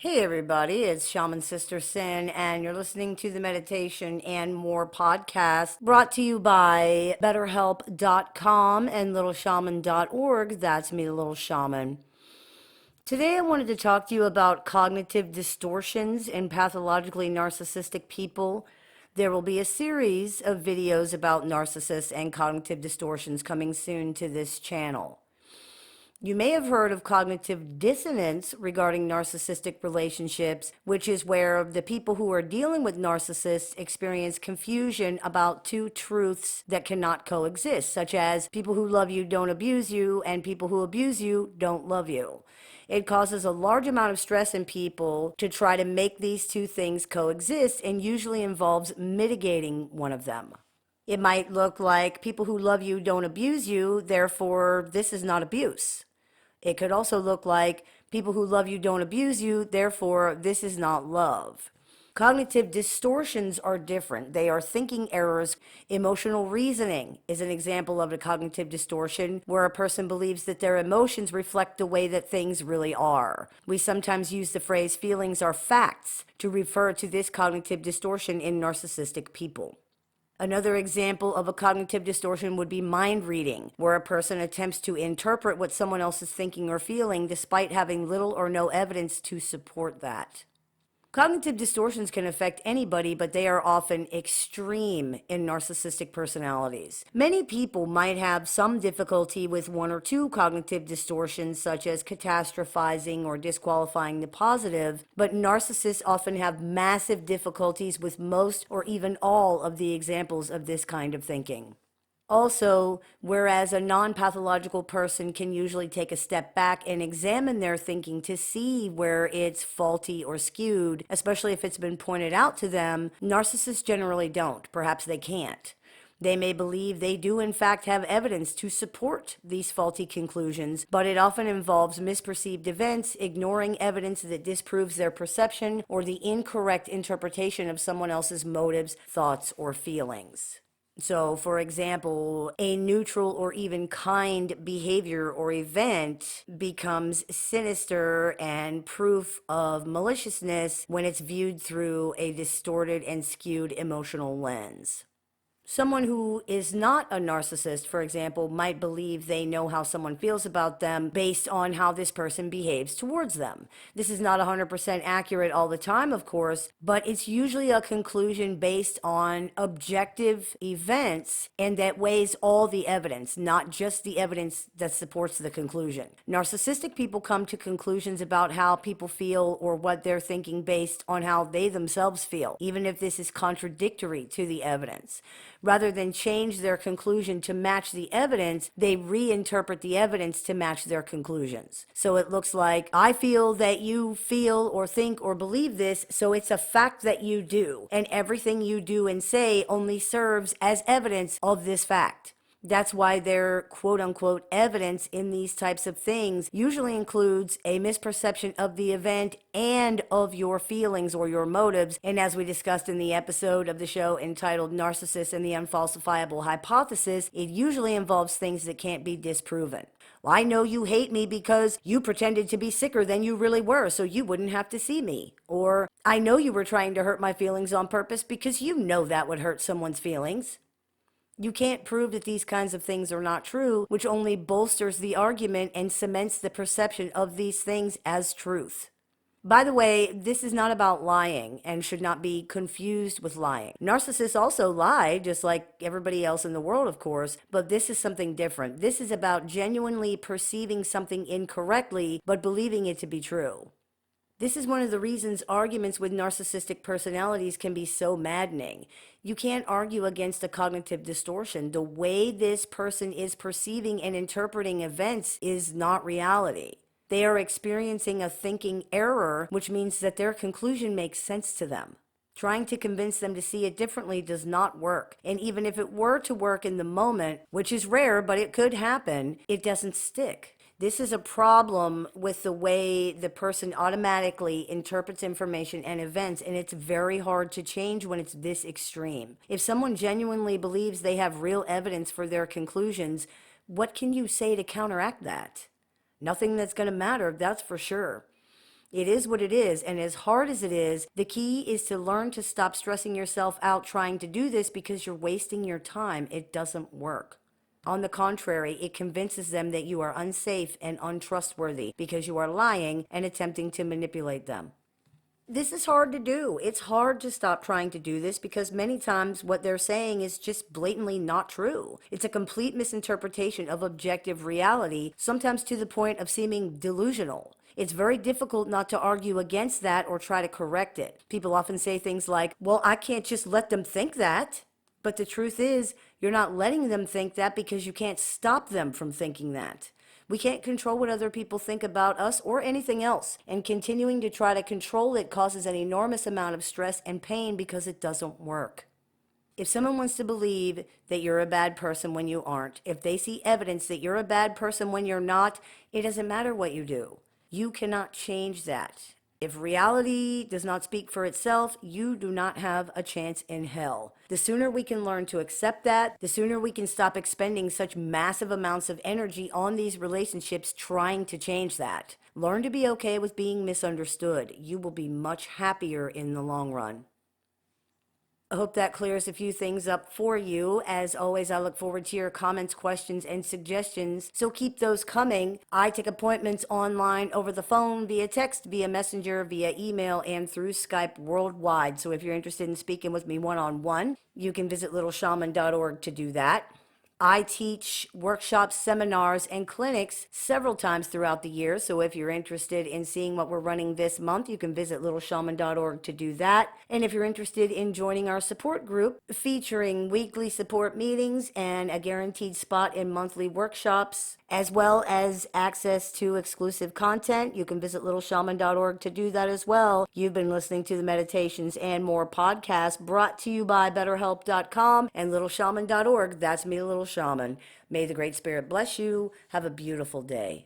Hey everybody, it's Shaman Sister Sin, and you're listening to the Meditation and More podcast brought to you by BetterHelp.com and LittleShaman.org. That's me, the Little Shaman. Today I wanted to talk to you about cognitive distortions in pathologically narcissistic people. There will be a series of videos about narcissists and cognitive distortions coming soon to this channel. You may have heard of cognitive dissonance regarding narcissistic relationships, which is where the people who are dealing with narcissists experience confusion about two truths that cannot coexist, such as people who love you don't abuse you and people who abuse you don't love you. It causes a large amount of stress in people to try to make these two things coexist and usually involves mitigating one of them. It might look like people who love you don't abuse you, therefore this is not abuse. It could also look like people who love you don't abuse you, therefore this is not love. Cognitive distortions are different. They are thinking errors. Emotional reasoning is an example of a cognitive distortion where a person believes that their emotions reflect the way that things really are. We sometimes use the phrase feelings are facts to refer to this cognitive distortion in narcissistic people. Another example of a cognitive distortion would be mind reading, where a person attempts to interpret what someone else is thinking or feeling despite having little or no evidence to support that. Cognitive distortions can affect anybody, but they are often extreme in narcissistic personalities. Many people might have some difficulty with one or two cognitive distortions, such as catastrophizing or disqualifying the positive, but narcissists often have massive difficulties with most or even all of the examples of this kind of thinking. Also, whereas a non-pathological person can usually take a step back and examine their thinking to see where it's faulty or skewed, especially if it's been pointed out to them, narcissists generally don't. Perhaps they can't. They may believe they do in fact have evidence to support these faulty conclusions, but it often involves misperceived events, ignoring evidence that disproves their perception, or the incorrect interpretation of someone else's motives, thoughts, or feelings. So, for example, a neutral or even kind behavior or event becomes sinister and proof of maliciousness when it's viewed through a distorted and skewed emotional lens. Someone who is not a narcissist, for example, might believe they know how someone feels about them based on how this person behaves towards them. This is not 100% accurate all the time, of course, but it's usually a conclusion based on objective events and that weighs all the evidence, not just the evidence that supports the conclusion. Narcissistic people come to conclusions about how people feel or what they're thinking based on how they themselves feel, even if this is contradictory to the evidence. Rather than change their conclusion to match the evidence, they reinterpret the evidence to match their conclusions. So it looks like, I feel that you feel or think or believe this, so it's a fact that you do. And everything you do and say only serves as evidence of this fact. That's why their quote-unquote evidence in these types of things usually includes a misperception of the event and of your feelings or your motives. And as we discussed in the episode of the show entitled Narcissists and the Unfalsifiable Hypothesis, it usually involves things that can't be disproven. Well, I know you hate me because you pretended to be sicker than you really were so you wouldn't have to see me. Or, I know you were trying to hurt my feelings on purpose because you know that would hurt someone's feelings. You can't prove that these kinds of things are not true, which only bolsters the argument and cements the perception of these things as truth. By the way, this is not about lying and should not be confused with lying. Narcissists also lie, just like everybody else in the world, of course, but this is something different. This is about genuinely perceiving something incorrectly, but believing it to be true. This is one of the reasons arguments with narcissistic personalities can be so maddening. You can't argue against a cognitive distortion. The way this person is perceiving and interpreting events is not reality. They are experiencing a thinking error, which means that their conclusion makes sense to them. Trying to convince them to see it differently does not work. And even if it were to work in the moment, which is rare, but it could happen, it doesn't stick. This is a problem with the way the person automatically interprets information and events, and it's very hard to change when it's this extreme. If someone genuinely believes they have real evidence for their conclusions, what can you say to counteract that? Nothing that's going to matter, that's for sure. It is what it is, and as hard as it is, the key is to learn to stop stressing yourself out trying to do this because you're wasting your time. It doesn't work. On the contrary, it convinces them that you are unsafe and untrustworthy because you are lying and attempting to manipulate them. This is hard to do. It's hard to stop trying to do this because many times what they're saying is just blatantly not true. It's a complete misinterpretation of objective reality, sometimes to the point of seeming delusional. It's very difficult not to argue against that or try to correct it. People often say things like, well, I can't just let them think that. But the truth is, you're not letting them think that because you can't stop them from thinking that. We can't control what other people think about us or anything else, and continuing to try to control it causes an enormous amount of stress and pain because it doesn't work. If someone wants to believe that you're a bad person when you aren't, if they see evidence that you're a bad person when you're not, it doesn't matter what you do. You cannot change that. If reality does not speak for itself, you do not have a chance in hell. The sooner we can learn to accept that, the sooner we can stop expending such massive amounts of energy on these relationships trying to change that. Learn to be okay with being misunderstood. You will be much happier in the long run. I hope that clears a few things up for you. As always, I look forward to your comments, questions, and suggestions, so keep those coming. I take appointments online, over the phone, via text, via messenger, via email, and through Skype worldwide. So if you're interested in speaking with me one-on-one, you can visit littleshaman.org to do that. I teach workshops, seminars, and clinics several times throughout the year. So if you're interested in seeing what we're running this month, you can visit littleshaman.org to do that. And if you're interested in joining our support group featuring weekly support meetings and a guaranteed spot in monthly workshops, as well as access to exclusive content, you can visit littleshaman.org to do that as well. You've been listening to the Meditations and More podcast brought to you by betterhelp.com and littleshaman.org. That's me, Little Shaman. May the Great Spirit bless you. Have a beautiful day.